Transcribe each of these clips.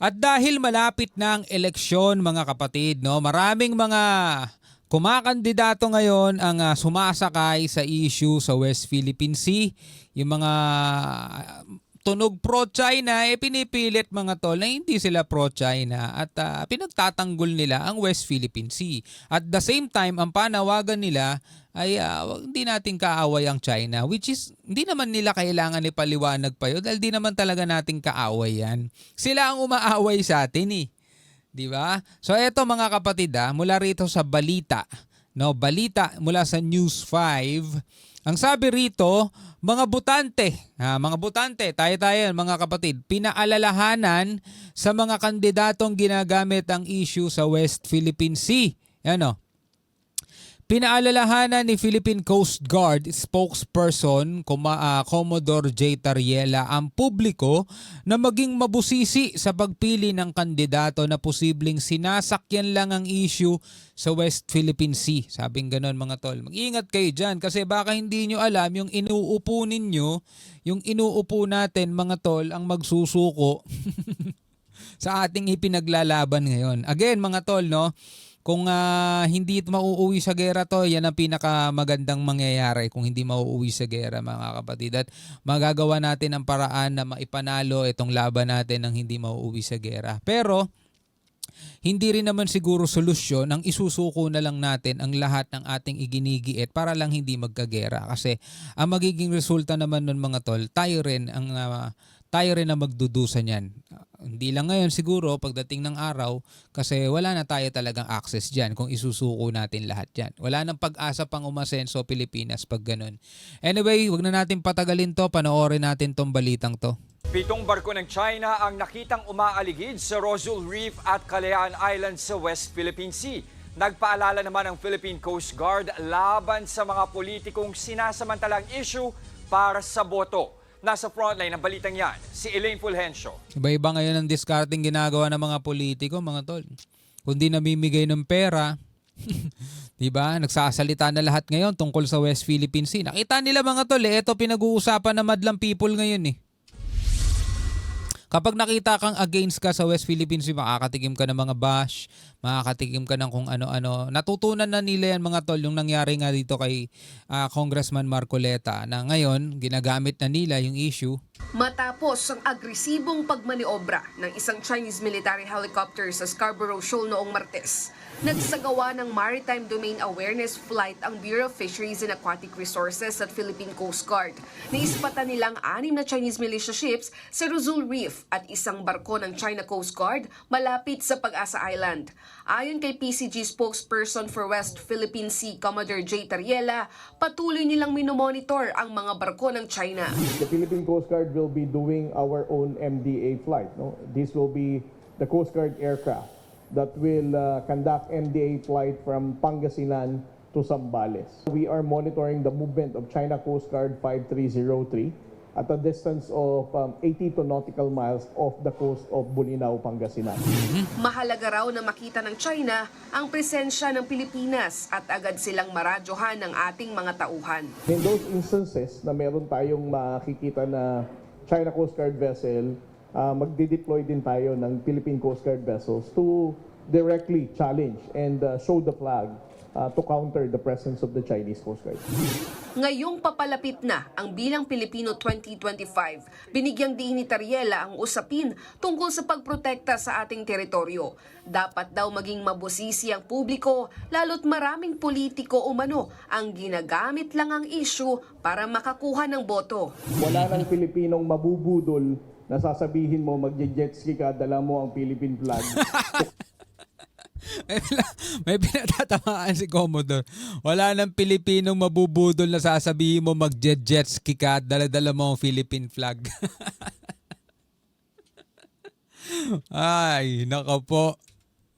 At dahil malapit na ang eleksyon mga kapatid, no, maraming mga kumakandidato ngayon ang sumasakay sa issue sa West Philippine Sea. Yung mga tunog pro-China, pinipilit mga tol na hindi sila pro-China at pinagtatanggol nila ang West Philippine Sea. At the same time, ang panawagan nila ay hindi natin kaaway ang China, which is hindi naman nila kailangan ipaliwanag pa yun dahil di naman talaga nating kaaway yan. Sila ang umaaway sa atin eh. Di ba? So eto mga kapatid mula rito sa balita, no, balita mula sa News 5. Ang sabi rito, mga botante, tayo mga kapatid, pinaalalahanan sa mga kandidatong ginagamit ang issue sa West Philippine Sea. Yan o. Pinaalalahanan ni Philippine Coast Guard spokesperson Commodore J. Tariela ang publiko na maging mabusisi sa pagpili ng kandidato na posibleng sinasakyan lang ang issue sa West Philippine Sea. Sabing ganon mga tol. Mag-ingat kayo dyan kasi baka hindi nyo alam yung inuupo ninyo, yung inuupo natin mga tol ang magsusuko sa ating ipinaglalaban ngayon. Again mga tol, no? Kung hindi mauuwi sa gera to, yan ang pinakamagandang mangyayari kung hindi mauuwi sa gera mga kapatid. At magagawa natin ang paraan na maipanalo itong laban natin ng hindi mauuwi sa gera. Pero hindi rin naman siguro solusyon ang isusuko na lang natin ang lahat ng ating iginigiit para lang hindi magkagera. Kasi ang magiging resulta naman nun mga tol, tayo rin na magdudusa niyan. Hindi lang ngayon siguro pagdating ng araw kasi wala na tayo talagang access dyan kung isusuko natin lahat dyan. Wala nang pag-asa pang umasenso Pilipinas pag ganun. Anyway, wag na natin patagalin to. Panoorin natin tong balitang to. 7 barko ng China ang nakitang umaaligid sa Rosal Reef at Kalayaan Island sa West Philippine Sea. Nagpaalala naman ang Philippine Coast Guard laban sa mga politikong sinasamantalang issue para sa boto. Nasa frontline ng balitang yan, si Elaine Fulgencio. Iba-iba ngayon ang discarding ginagawa ng mga politiko, mga tol. Kundi namimigay ng pera, diba? Nagsasalita na lahat ngayon tungkol sa West Philippine Sea. Nakita nila mga tol, ito pinag-uusapan ng madlang people ngayon eh. Kapag nakita kang against ka sa West Philippine Sea, makakatikim ka ng mga bash, makakatikim ka ng kung ano-ano. Natutunan na nila yan mga tol, yung nangyari nga dito kay Congressman Marcoleta na ngayon, ginagamit na nila yung issue. Matapos ang agresibong pagmaniobra ng isang Chinese military helicopter sa Scarborough Shoal noong Martes, nagsagawa ng Maritime Domain Awareness Flight ang Bureau of Fisheries and Aquatic Resources at Philippine Coast Guard. Naispatan nilang 6 na Chinese militia ships sa Rosal Reef at isang barko ng China Coast Guard malapit sa Pag-asa Island. Ayon kay PCG spokesperson for West Philippine Sea, Commodore J. Tariela, patuloy nilang minomonitor ang mga barko ng China. The Philippine Coast Guard will be doing our own MDA flight. No? This will be the Coast Guard aircraft that will conduct MDA flight from Pangasinan to Zambales. We are monitoring the movement of China Coast Guard 5303 at a distance of 82 nautical miles off the coast of Bolinao, Pangasinan. Mahalaga raw na makita ng China ang presensya ng Pilipinas at agad silang maradyohan ng ating mga tauhan. In those instances na meron tayong makikita na China Coast Guard vessel, magde-deploy din tayo ng Philippine Coast Guard vessels to directly challenge and show the flag to counter the presence of the Chinese Coast Guard. Ngayong papalapit na ang Bilang Pilipino 2025, binigyang diin ni Tariela ang usapin tungkol sa pagprotekta sa ating teritoryo. Dapat daw maging mabusisi ang publiko, lalo't maraming politiko umano ang ginagamit lang ang issue para makakuha ng boto. Wala nang Pilipinong mabubudol na sasabihin mo magje-jet ski ka, dala mo ang Philippine flag. May pinatatamaan si Commodore. Wala nang Pilipinong mabubudol na sasabihin mo mag-jet ski ka at dala-dala mo ang Philippine flag. Ay, nako po.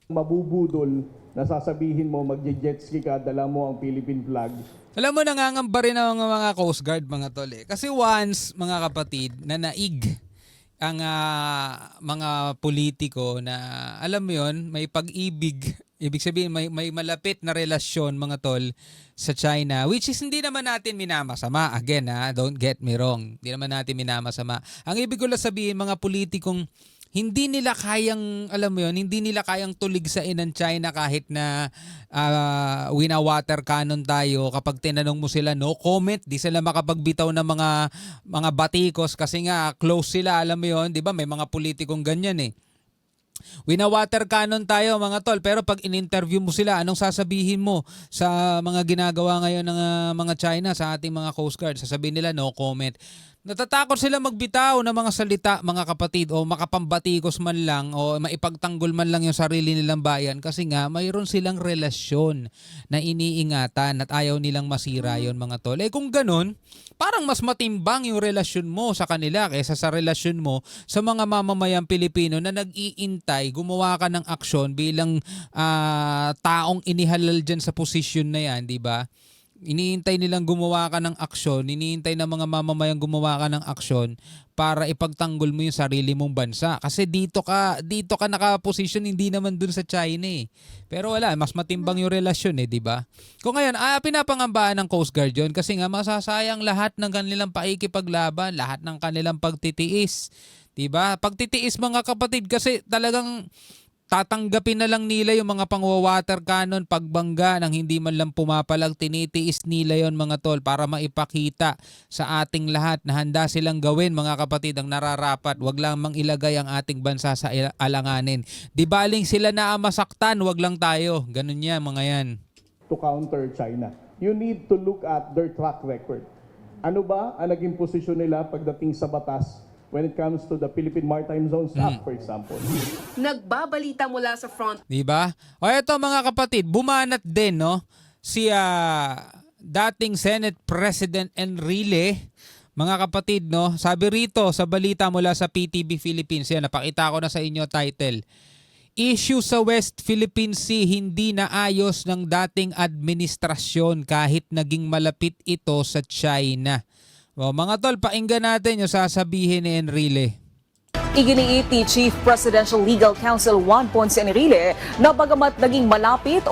Mabubudol na sasabihin mo magje-jet ski ka, dala mo ang Philippine flag. Alam mo, nangangamba rin ang mga Coast Guard mga tol eh. Kasi once, mga kapatid, na naig ang mga politiko na alam mo yon, may pag-ibig, ibig sabihin may malapit na relasyon mga tol sa China, which is hindi naman natin minamasama. Again don't get me wrong, hindi naman natin minamasama. Ang ibig ko lang sabihin, mga politikong hindi nila kayang, alam mo yun, hindi nila kayang tuligsain ng China kahit na wina-water cannon tayo. Kapag tinanong mo sila, no comment, di sila makapagbitaw ng mga batikos kasi nga close sila, alam mo yun, di ba? May mga politikong ganyan eh. Wina-water cannon tayo mga tol, pero pag in-interview mo sila, anong sasabihin mo sa mga ginagawa ngayon ng mga China sa ating mga Coast Guard? Sasabihin nila no comment. Natatakot sila magbitaw ng mga salita, mga kapatid, o makapambatikos man lang o maipagtanggol man lang yung sarili nilang bayan kasi nga mayroon silang relasyon na iniingatan at ayaw nilang masira yon mga tol. Eh kung ganun, parang mas matimbang yung relasyon mo sa kanila kaysa sa relasyon mo sa mga mamamayang Pilipino na nag-iintay, gumawa ka ng aksyon bilang taong inihalal dyan sa posisyon na yan, di ba? Iniintay nilang gumawa ka ng aksyon, iniintay ng mga mamamayang gumawa ka ng aksyon para ipagtanggol mo yung sarili mong bansa. Kasi dito ka naka-position, hindi naman dun sa China eh. Pero wala, mas matimbang yung relasyon eh, di ba? Kung ngayon, pinapangambahan ng Coast Guard yun kasi nga masasayang lahat ng kanilang paikipaglaban, lahat ng kanilang pagtitiis. Di ba? Pagtitiis mga kapatid kasi talagang tatanggapin na lang nila yung mga pang-water cannon, pagbangga ng hindi man lang pumapalag, tinitiis nila yon mga tol para maipakita sa ating lahat na handa silang gawin mga kapatid ang nararapat. Wag lang mang ilagay ang ating bansa sa alanganin. Di baling sila na masaktan, wag lang tayo. Ganun yan mga yan. To counter China, you need to look at their track record. Ano ba ang naging posisyon nila pagdating sa batas when it comes to the Philippine Maritime Zones Act, for example? Nagbabalita mula sa front Di ba? O eto mga kapatid, bumanat din no si dating Senate President Enrile. Mga kapatid no, sabi rito sa balita mula sa PTV Philippines, yan napakita ko na sa inyo title. Issue sa West Philippine Sea hindi naayos ng dating administrasyon kahit naging malapit ito sa China. O, mga tol, pakinggan natin yung sasabihin ni Enrile. Iginiit ni Chief Presidential Legal Counsel Juan Ponce Enrile na bagamat naging malapit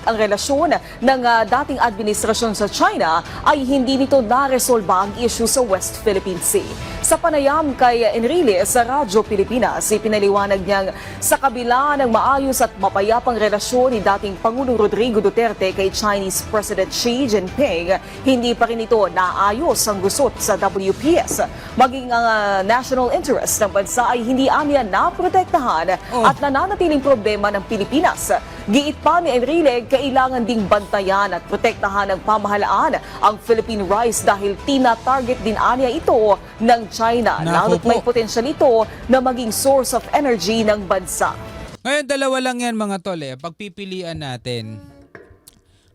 ang relasyon ng dating administrasyon sa China ay hindi nito naresolba ang issue sa West Philippine Sea. Sa panayam kay Enrile sa Radyo Pilipinas, ipinaliwanag niyang sa kabila ng maayos at mapayapang relasyon ni dating Pangulong Rodrigo Duterte kay Chinese President Xi Jinping, hindi pa rin ito naayos ang gusot sa WPS. Maging ang national interest ng bansa ay hindi aniya naprotektahan at nananatiling problema ng Pilipinas. Giit pa ni Enrile, kailangan ding bantayan at protektahan ng pamahalaan ang Philippine rice dahil tina-target din aniya ito ng China. Naku Lalo't may po. potensyal ito na maging source of energy ng bansa. Ngayon, dalawa lang yan mga tol eh. Pagpipilian natin.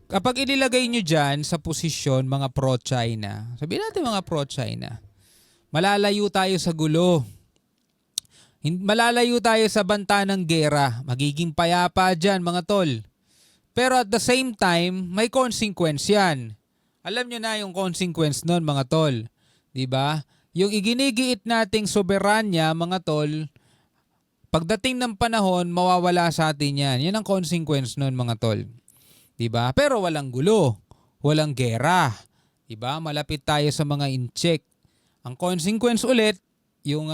Kapag ililagay nyo dyan sa posisyon mga pro-China, sabihin natin mga pro-China, malalayo tayo sa gulo. Malalayo tayo sa banta ng gera. Magiging payapa dyan mga tol. Pero at the same time, may consequence yan. Alam nyo na yung consequence nun mga tol. Diba? Yung iginigiit nating soberanya mga tol, pagdating ng panahon, mawawala sa atin yan. Yan ang consequence nun mga tol. Diba? Pero walang gulo. Walang gera. Diba? Malapit tayo sa mga incheck. Ang consequence ulit, yung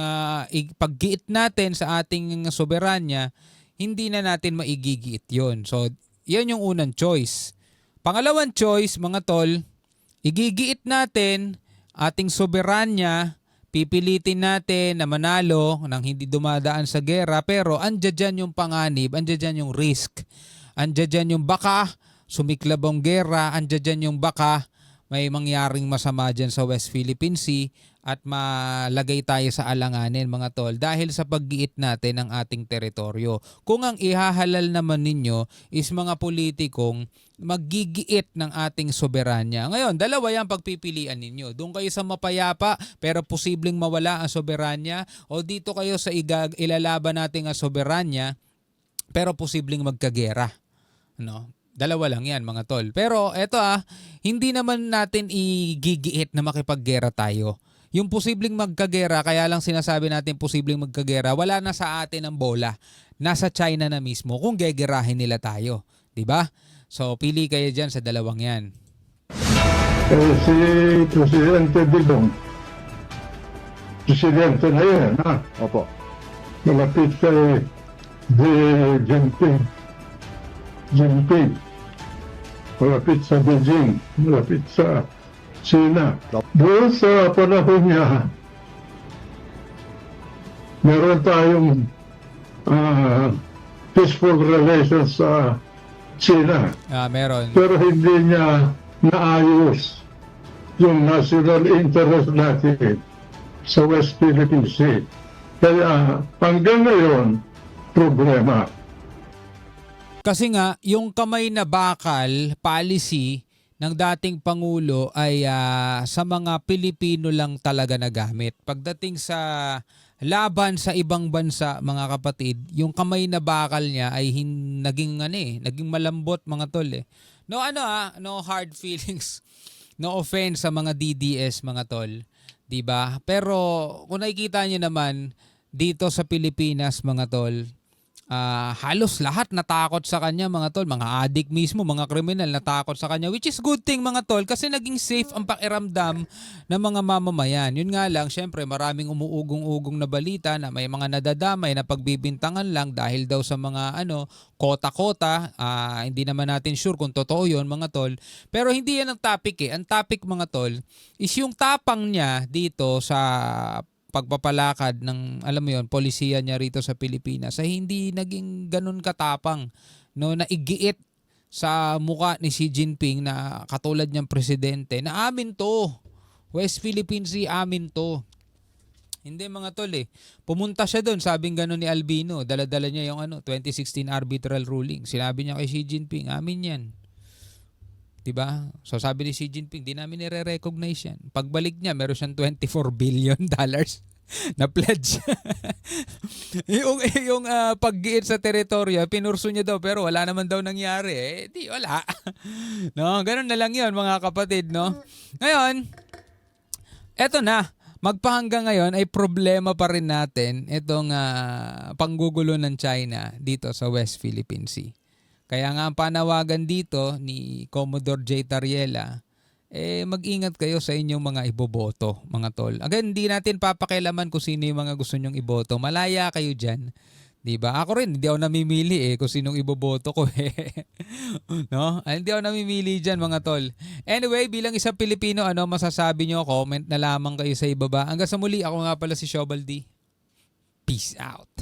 paggiit natin sa ating soberanya, hindi na natin maigigiit yon. So, yan yung unang choice. Pangalawang choice, mga tol, igigiit natin ating soberanya, pipilitin natin na manalo nang hindi dumadaan sa gera, pero andyan dyan yung panganib, andyan dyan yung risk. Andyan dyan yung baka sumiklab ang gera, andyan dyan yung baka may mangyaring masama dyan sa West Philippine Sea at malagay tayo sa alanganin mga tol dahil sa paggiit natin ng ating teritoryo. Kung ang ihahalal naman ninyo is mga politikong maggigiit ng ating soberanya. Ngayon, dalawa yung pagpipilian ninyo. Doon kayo sa mapayapa pero posibleng mawala ang soberanya o dito kayo sa ilalaban nating ang soberanya pero posibleng magkagera. No? Dalawa lang yan mga tol. Pero eto hindi naman natin igigiit na makipaggera tayo. Yung posibleng magkagera, kaya lang sinasabi natin posibleng magkagera, wala na sa atin ang bola. Nasa China na mismo kung gegerahin nila tayo. Diba? So pili kayo dyan sa dalawang yan. Si Presidente Digong. Presidente na yun, ha? Opo. malapit kay Xi Jinping. Malapit sa Beijing, malapit sa China. Doon sa panahon niya, meron tayong peaceful relations sa China. Meron. Pero hindi niya naayos yung national interest natin sa West Philippine Sea. Kaya hanggang ngayon, problema. Kasi nga, yung kamay na bakal policy ng dating Pangulo ay sa mga Pilipino lang talaga nagamit. Pagdating sa laban sa ibang bansa, mga kapatid, yung kamay na bakal niya ay naging malambot, mga tol eh. No no hard feelings. No offense sa mga DDS, mga tol. 'Di ba? Pero kung nakikita niyo naman dito sa Pilipinas, mga tol, halos lahat natakot sa kanya, mga tol. Mga adik mismo, mga kriminal natakot sa kanya, which is good thing, mga tol, kasi naging safe ang pakiramdam ng mga mamamayan. Yun nga lang, syempre maraming umuugong-ugong na balita na may mga nadadamay na pagbibintangan lang dahil daw sa mga kota-kota. Hindi naman natin sure kung totoo yun, mga tol. Pero hindi yan ang topic eh. Ang topic, mga tol, is yung tapang niya dito sa pagpapalakad ng, alam mo yon, polisiya niya rito sa Pilipinas ay hindi naging ganun katapang, no, na igiit sa mukha ni Xi Jinping na katulad niyang presidente na amin to, West Philippine Sea, amin to. Hindi, mga tol eh. Pumunta siya doon, sabing gano'n ni Albino, dala-dala niya yung 2016 arbitral ruling. Sinabi niya kay Xi Jinping, amin yan. Diba? So sabi ni Xi Jinping, di namin nire-recognize yan. Pagbalik niya, meron siyang $24 billion na pledge. yung paggiit sa teritoryo, pinurso niya daw, pero wala naman daw nangyari. Di, wala. No, ganun na lang yun, mga kapatid, no? Ngayon, eto na. Magpahanggang ngayon ay problema pa rin natin itong panggugulo ng China dito sa West Philippine Sea. Kaya nga ang panawagan dito ni Commodore J. Tariela, mag-ingat kayo sa inyong mga iboboto, mga tol. Again, hindi natin papakialaman kung sino yung mga gusto nyong iboto. Malaya kayo dyan. Diba? Ako rin, hindi ako namimili kung sinong iboboto ko no? Hindi ako namimili dyan, mga tol. Anyway, bilang isang Pilipino, masasabi nyo? Comment na lamang kayo sa ibaba. Hanggang sa muli, ako nga pala si Shobaldi. Peace out.